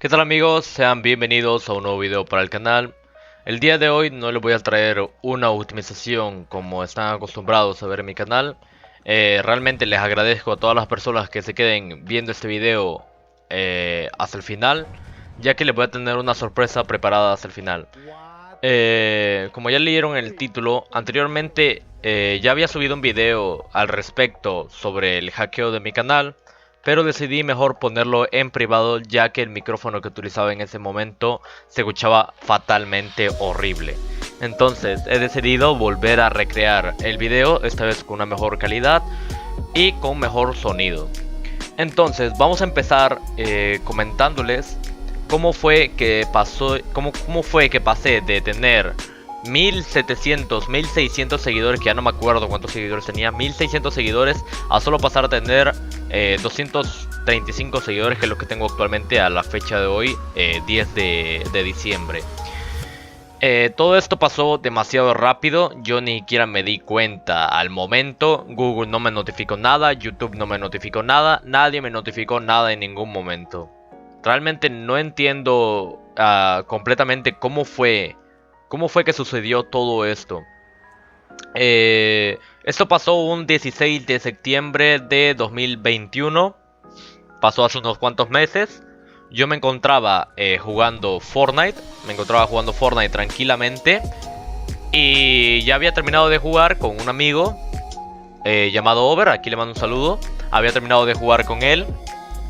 ¿Qué tal amigos? Sean bienvenidos a un nuevo video para el canal. El día de hoy no les voy a traer una optimización como están acostumbrados a ver en mi canal. Realmente les agradezco a todas las personas que se queden viendo este video hasta el final, ya que les voy a tener una sorpresa preparada hasta el final. Como ya leyeron en el título, anteriormente ya había subido un video al respecto sobre el hackeo de mi canal, pero decidí mejor ponerlo en privado, ya que el micrófono que utilizaba en ese momento se escuchaba fatalmente horrible. Entonces he decidido volver a recrear el video, esta vez con una mejor calidad y con mejor sonido. Entonces vamos a empezar comentándoles cómo fue que pasé de tener 1700, 1600 seguidores, que ya no me acuerdo cuántos seguidores tenía, 1600 seguidores, a solo pasar a tener 235 seguidores, que es lo que tengo actualmente a la fecha de hoy, 10 de diciembre. Todo esto pasó demasiado rápido, yo ni siquiera me di cuenta al momento. Google no me notificó nada, YouTube no me notificó nada, nadie me notificó nada en ningún momento. Realmente no entiendo completamente cómo fue que sucedió todo esto. Esto pasó un 16 de septiembre de 2021. Pasó hace unos cuantos meses. Yo me encontraba jugando Fortnite. Tranquilamente. Y ya había terminado de jugar con un amigo llamado Over. Aquí le mando un saludo. Había terminado de jugar con él.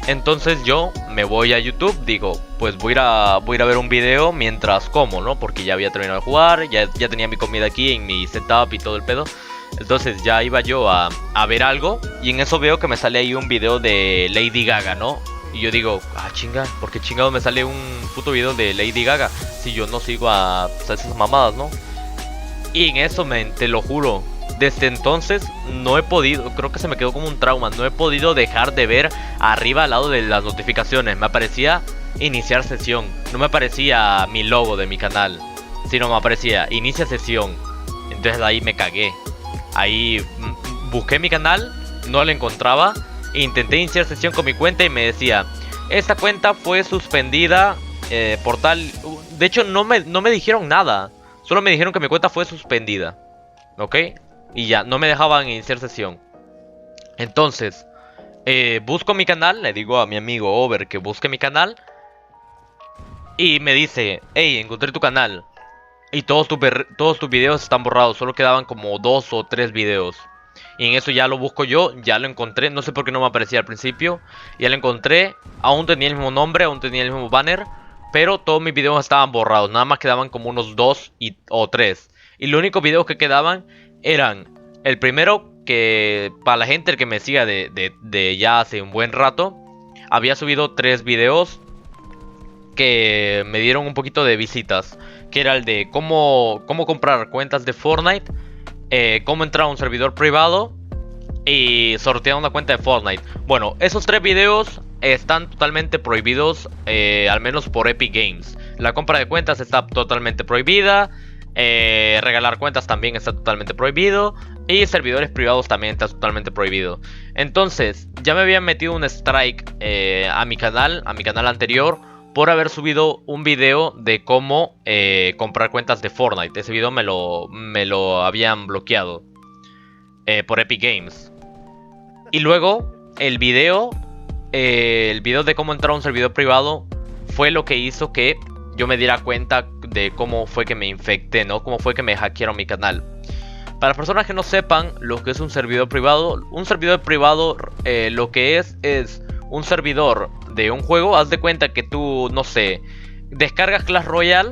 Entonces yo me voy a YouTube, digo, pues voy a ir a ver un video mientras como, ¿no? Porque ya había terminado de jugar, ya tenía mi comida aquí en mi setup y todo el pedo. Entonces ya iba yo a ver algo, y en eso veo que me sale ahí un video de Lady Gaga, ¿no? Y yo digo, chinga, ¿por qué chingado me sale un puto video de Lady Gaga si yo no sigo a esas mamadas, ¿no? Y en eso, te lo juro, desde entonces no he podido, creo que se me quedó como un trauma, no he podido dejar de ver arriba al lado de las notificaciones. Me aparecía iniciar sesión, no me aparecía mi logo de mi canal, sino me aparecía inicia sesión. Entonces de ahí me cagué. Ahí busqué mi canal, no lo encontraba, intenté iniciar sesión con mi cuenta y me decía, esta cuenta fue suspendida por tal. De hecho no me dijeron nada, solo me dijeron que mi cuenta fue suspendida, ¿ok? Y ya, no me dejaban iniciar sesión. Entonces, busco mi canal, le digo a mi amigo Over que busque mi canal. Y me dice, hey, encontré tu canal. Y todos tus videos están borrados, solo quedaban como 2 o 3 videos. Y en eso ya lo busco yo, ya lo encontré, no sé por qué no me aparecía al principio. Ya lo encontré, aún tenía el mismo nombre, aún tenía el mismo banner. Pero todos mis videos estaban borrados, nada más quedaban como unos 2 o 3. Y los únicos videos que quedaban eran el primero, que para la gente que me siga de ya hace un buen rato, había subido 3 videos que me dieron un poquito de visitas, que era el de cómo comprar cuentas de Fortnite, cómo entrar a un servidor privado y sortear una cuenta de Fortnite. Bueno, esos 3 videos están totalmente prohibidos, al menos por Epic Games. La compra de cuentas está totalmente prohibida. Regalar cuentas también está totalmente prohibido. Y servidores privados también está totalmente prohibido. Entonces ya me habían metido un strike a mi canal anterior, por haber subido un video de cómo comprar cuentas de Fortnite. Ese video me lo habían bloqueado por Epic Games. Y luego el video de cómo entrar a un servidor privado fue lo que hizo que yo me diera cuenta de cómo fue que me infecté, ¿no? Cómo fue que me hackearon mi canal. Para las personas que no sepan lo que es un servidor privado lo que es un servidor de un juego. Haz de cuenta que tú, no sé, descargas Clash Royale,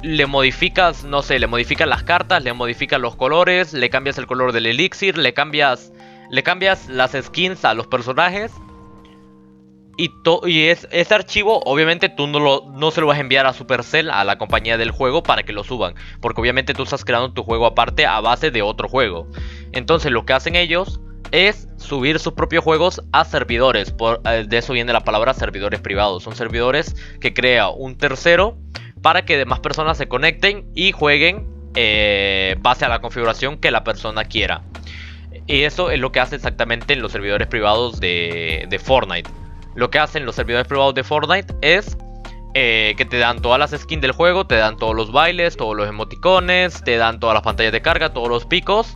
le modificas, no sé, le modificas las cartas, le modificas los colores, le cambias el color del elixir, le cambias las skins a los personajes. Y ese archivo, obviamente tú no se lo vas a enviar a Supercell, a la compañía del juego, para que lo suban, porque obviamente tú estás creando tu juego aparte a base de otro juego. Entonces lo que hacen ellos es subir sus propios juegos a servidores. De eso viene la palabra servidores privados. Son servidores que crea un tercero para que demás personas se conecten y jueguen base a la configuración que la persona quiera. Y eso es lo que hace exactamente en los servidores privados de Fortnite. Lo que hacen los servidores privados de Fortnite es que te dan todas las skins del juego, te dan todos los bailes, todos los emoticones, te dan todas las pantallas de carga, todos los picos.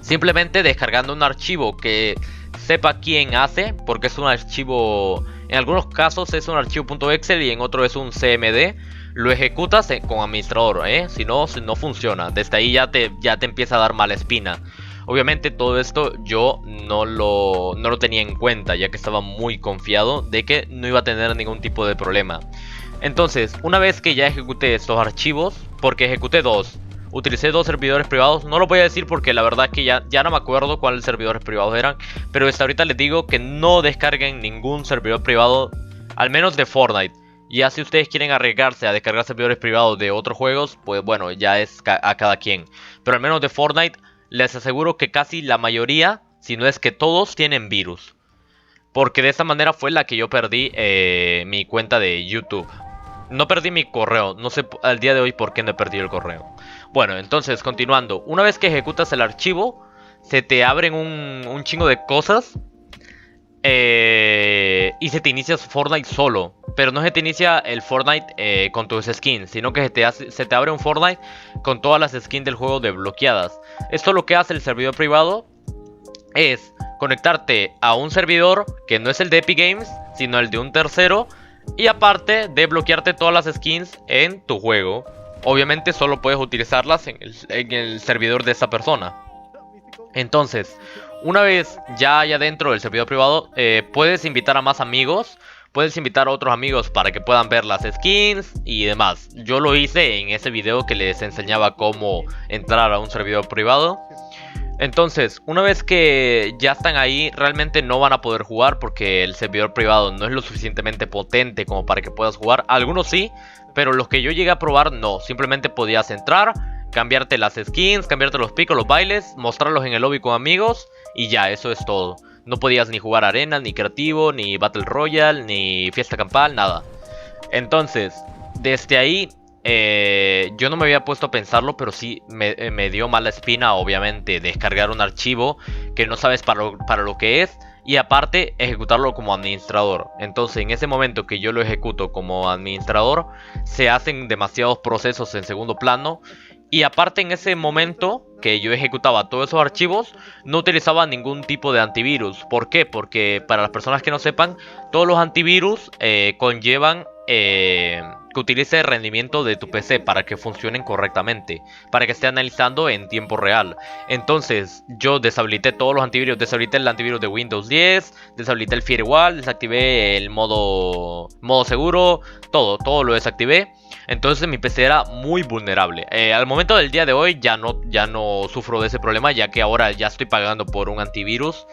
Simplemente descargando un archivo que sepa quién hace, porque es un archivo, en algunos casos es un archivo .excel y en otro es un CMD. Lo ejecutas con administrador, si no funciona. Desde ahí ya te empieza a dar mala espina. Obviamente todo esto yo no lo tenía en cuenta, ya que estaba muy confiado de que no iba a tener ningún tipo de problema. Entonces, una vez que ya ejecuté estos archivos, porque ejecuté dos, utilicé dos servidores privados, no lo voy a decir porque la verdad que ya no me acuerdo cuáles servidores privados eran, pero hasta ahorita les digo que no descarguen ningún servidor privado, al menos de Fortnite. Ya si ustedes quieren arriesgarse a descargar servidores privados de otros juegos, pues bueno, ya es a cada quien. Pero al menos de Fortnite, les aseguro que casi la mayoría, si no es que todos, tienen virus. Porque de esta manera fue la que yo perdí mi cuenta de YouTube. No perdí mi correo, no sé al día de hoy por qué no he perdido el correo. Bueno, entonces continuando, una vez que ejecutas el archivo, se te abren un chingo de cosas. Y se te inicia Fortnite solo. Pero no se te inicia el Fortnite con tus skins, sino que se te abre un Fortnite con todas las skins del juego desbloqueadas. Esto lo que hace el servidor privado es conectarte a un servidor que no es el de Epic Games, sino el de un tercero. Y aparte de bloquearte todas las skins en tu juego. Obviamente solo puedes utilizarlas en el servidor de esa persona. Entonces, una vez ya dentro del servidor privado, puedes invitar a más amigos. Puedes invitar a otros amigos para que puedan ver las skins y demás. Yo lo hice en ese video que les enseñaba cómo entrar a un servidor privado. Entonces, una vez que ya están ahí, realmente no van a poder jugar porque el servidor privado no es lo suficientemente potente como para que puedas jugar. Algunos sí, pero los que yo llegué a probar no. Simplemente podías entrar, cambiarte las skins, cambiarte los picos, los bailes, mostrarlos en el lobby con amigos y ya, eso es todo. No podías ni jugar arena, ni creativo, ni battle royale, ni fiesta campal, nada. Entonces, desde ahí yo no me había puesto a pensarlo, pero sí me dio mala espina, obviamente, descargar un archivo que no sabes para lo que es. Y aparte, ejecutarlo como administrador. Entonces, en ese momento que yo lo ejecuto como administrador, se hacen demasiados procesos en segundo plano. Y aparte, en ese momento que yo ejecutaba todos esos archivos, no utilizaba ningún tipo de antivirus. ¿Por qué? Porque para las personas que no sepan, todos los antivirus conllevan que utilice el rendimiento de tu PC para que funcionen correctamente, para que esté analizando en tiempo real. Entonces yo deshabilité todos los antivirus, deshabilité el antivirus de Windows 10, deshabilité el Firewall, desactivé el modo seguro, todo lo desactivé. Entonces mi PC era muy vulnerable. Al momento del día de hoy ya no sufro de ese problema, ya que ahora ya estoy pagando por un antivirus.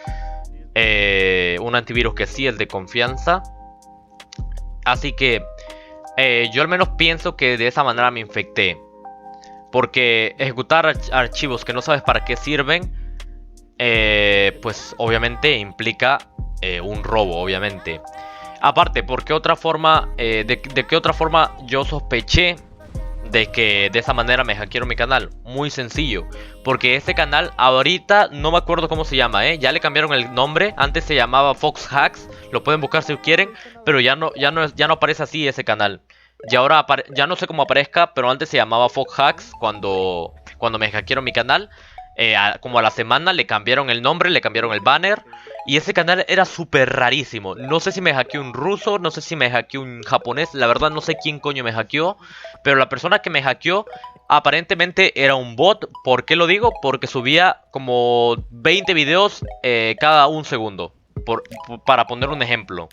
Un antivirus que sí es de confianza. Así que yo al menos pienso que de esa manera me infecté. Porque ejecutar archivos que no sabes para qué sirven, pues obviamente implica un robo, obviamente. Aparte, ¿por qué otra forma, de qué otra forma yo sospeché de que de esa manera me hackearon mi canal? Muy sencillo, porque este canal ahorita no me acuerdo cómo se llama, ya le cambiaron el nombre. Antes se llamaba Fox Hacks, lo pueden buscar si quieren, pero ya no aparece así ese canal. Y ahora ya no sé cómo aparezca, pero antes se llamaba Fox Hacks cuando me hackearon mi canal. Como a la semana le cambiaron el nombre, le cambiaron el banner. Y ese canal era súper rarísimo. No sé si me hackeó un ruso, no sé si me hackeó un japonés. La verdad no sé quién coño me hackeó. Pero la persona que me hackeó aparentemente era un bot. ¿Por qué lo digo? Porque subía como 20 videos cada un segundo. Para poner un ejemplo.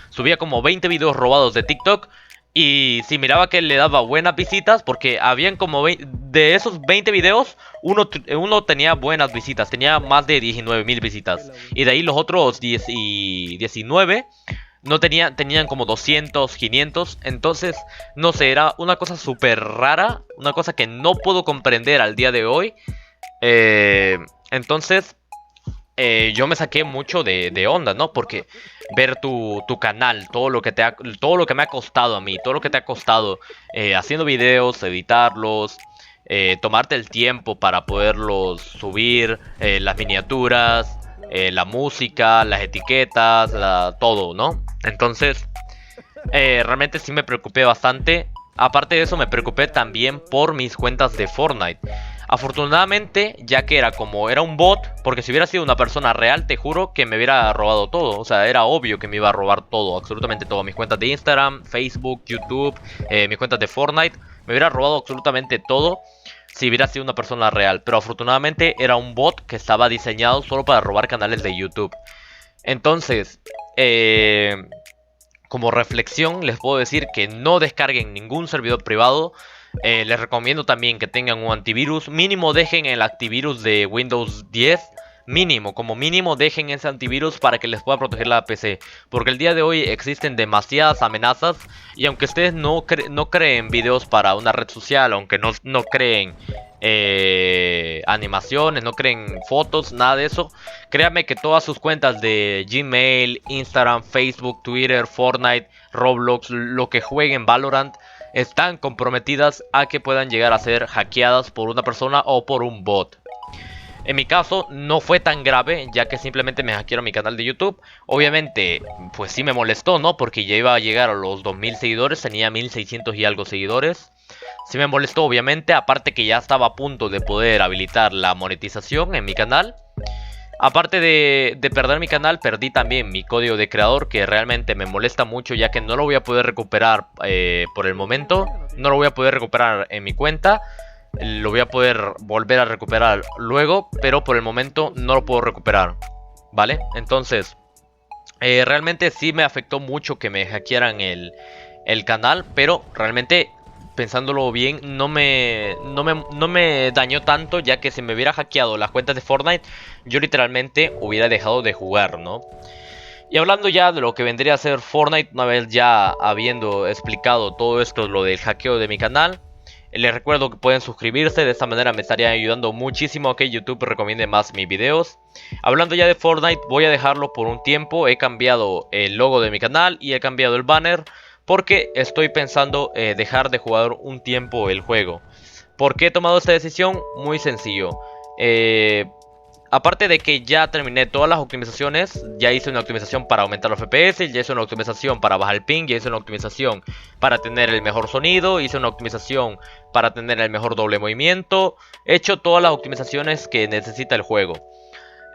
Subía como 20 videos robados de TikTok. Y si miraba que le daba buenas visitas, porque habían como de esos 20 videos, uno tenía buenas visitas, tenía más de 19.000 visitas. Y de ahí los otros 10 y 19 no tenían como 200, 500. Entonces, no sé, era una cosa súper rara, una cosa que no puedo comprender al día de hoy. Entonces, yo me saqué mucho de onda, ¿no? Porque ver tu canal, todo lo que me ha costado a mí, todo lo que te ha costado haciendo videos, editarlos, tomarte el tiempo para poderlos subir, las miniaturas, la música, las etiquetas, todo, ¿no? Entonces, realmente sí me preocupé bastante. Aparte de eso, me preocupé también por mis cuentas de Fortnite. Afortunadamente, ya que era un bot, porque si hubiera sido una persona real, te juro que me hubiera robado todo. O sea, era obvio que me iba a robar todo, absolutamente todo. Mis cuentas de Instagram, Facebook, YouTube, mis cuentas de Fortnite. Me hubiera robado absolutamente todo si hubiera sido una persona real. Pero afortunadamente era un bot que estaba diseñado solo para robar canales de YouTube. Entonces, como reflexión les puedo decir que no descarguen ningún servidor privado. Les recomiendo también que tengan un antivirus. Mínimo dejen el antivirus de Windows 10. Mínimo, como mínimo dejen ese antivirus para que les pueda proteger la PC. Porque el día de hoy existen demasiadas amenazas. Y aunque ustedes no creen videos para una red social, aunque no creen animaciones, no creen fotos, nada de eso, créanme que todas sus cuentas de Gmail, Instagram, Facebook, Twitter, Fortnite, Roblox, lo que jueguen Valorant, están comprometidas a que puedan llegar a ser hackeadas por una persona o por un bot. En mi caso no fue tan grave, ya que simplemente me hackearon mi canal de YouTube. Obviamente, pues sí me molestó, ¿no? Porque ya iba a llegar a los 2000 seguidores, tenía 1600 y algo seguidores. Sí me molestó, obviamente, aparte que ya estaba a punto de poder habilitar la monetización en mi canal. Aparte de perder mi canal, perdí también mi código de creador, que realmente me molesta mucho, ya que no lo voy a poder recuperar por el momento. No lo voy a poder recuperar en mi cuenta. Lo voy a poder volver a recuperar luego, pero por el momento no lo puedo recuperar, ¿vale? Entonces, realmente sí me afectó mucho que me hackearan el canal, pero realmente, pensándolo bien, no me dañó tanto, ya que si me hubiera hackeado las cuentas de Fortnite, yo literalmente hubiera dejado de jugar, ¿no? Y hablando ya de lo que vendría a ser Fortnite, una vez ya habiendo explicado todo esto, lo del hackeo de mi canal, les recuerdo que pueden suscribirse, de esta manera me estarían ayudando muchísimo a que YouTube recomiende más mis videos. Hablando ya de Fortnite, voy a dejarlo por un tiempo, he cambiado el logo de mi canal y he cambiado el banner, porque estoy pensando dejar de jugar un tiempo el juego. ¿Por qué he tomado esta decisión? Muy sencillo. Aparte de que ya terminé todas las optimizaciones, ya hice una optimización para aumentar los FPS, ya hice una optimización para bajar el ping, ya hice una optimización para tener el mejor sonido, hice una optimización para tener el mejor doble movimiento. He hecho todas las optimizaciones que necesita el juego.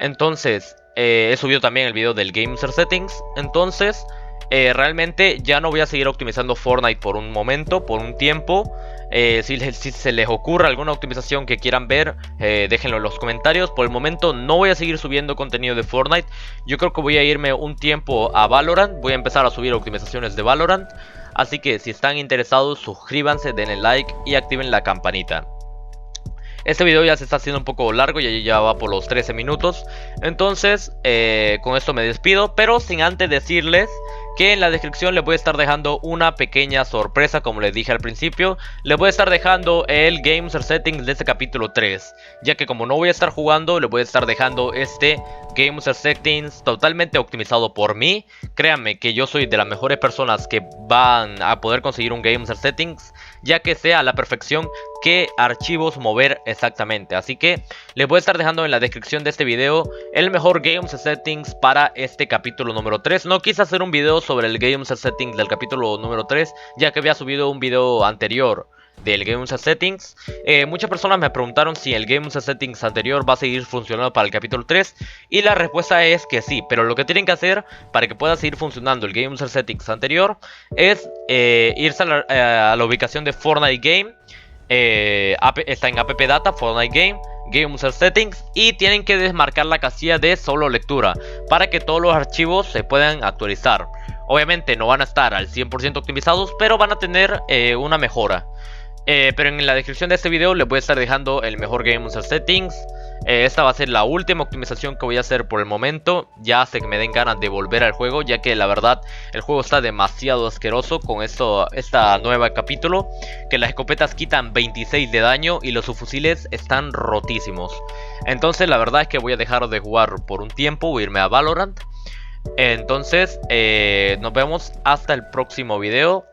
Entonces, he subido también el video del Game User Settings. Entonces, realmente ya no voy a seguir optimizando Fortnite por un momento, por un tiempo. Si se les ocurre alguna optimización que quieran ver, déjenlo en los comentarios. Por el momento no voy a seguir subiendo contenido de Fortnite. Yo creo que voy a irme un tiempo a Valorant. Voy a empezar a subir optimizaciones de Valorant. Así que si están interesados, suscríbanse, denle like y activen la campanita. Este video ya se está haciendo un poco largo, ya va por los 13 minutos. Entonces, con esto me despido, pero sin antes decirles que en la descripción les voy a estar dejando una pequeña sorpresa, como les dije al principio. Les voy a estar dejando el Game User Settings de este capítulo 3, ya que como no voy a estar jugando, les voy a estar dejando este Game User Settings totalmente optimizado por mí. Créanme que yo soy de las mejores personas que van a poder conseguir un Game User Settings, ya que sea a la perfección qué archivos mover exactamente. Así que les voy a estar dejando en la descripción de este video el mejor Game User Settings para este capítulo número 3. No quise hacer un video sobre el Game User Settings del capítulo número 3, ya que había subido un video anterior del Game User Settings. Muchas personas me preguntaron si el Game User Settings anterior va a seguir funcionando para el capítulo 3, y la respuesta es que sí, pero lo que tienen que hacer para que pueda seguir funcionando el Game User Settings anterior es irse a la ubicación de Fortnite Game. Está en App Data, Fortnite Game, Game User Settings, y tienen que desmarcar la casilla de solo lectura para que todos los archivos se puedan actualizar. Obviamente no van a estar al 100% optimizados, pero van a tener una mejora. Pero en la descripción de este video les voy a estar dejando el mejor Game User Settings. Esta va a ser la última optimización que voy a hacer por el momento, ya hasta que me den ganas de volver al juego, ya que la verdad el juego está demasiado asqueroso con esta nueva capítulo, que las escopetas quitan 26 de daño y los subfusiles están rotísimos. Entonces la verdad es que voy a dejar de jugar por un tiempo, voy a irme a Valorant. Entonces nos vemos hasta el próximo video.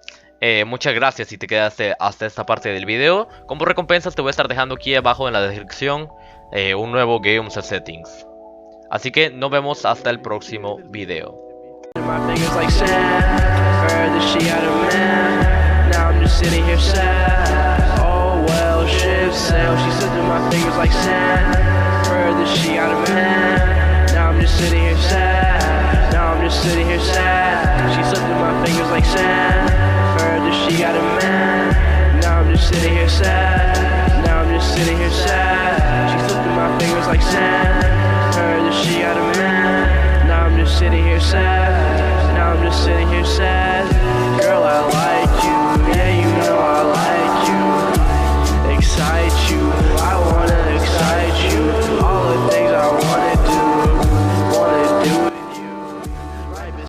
Muchas gracias si te quedaste hasta esta parte del video. Como recompensas te voy a estar dejando aquí abajo en la descripción un nuevo Game User Settings. Así que nos vemos hasta el próximo video. Heard that she got a man. Now I'm just sitting here sad. Oh well, ship sail. She slipped through my fingers like sand. Heard that she got a man. Now I'm just sitting here sad. Now I'm just sitting here sad. She slipped through my fingers like sand. Heard that she got a man. Now I'm just sitting here sad. Now I'm just sitting here sad. She slipped through my fingers like sand. Heard that she got a man. Now I'm just sitting here sad.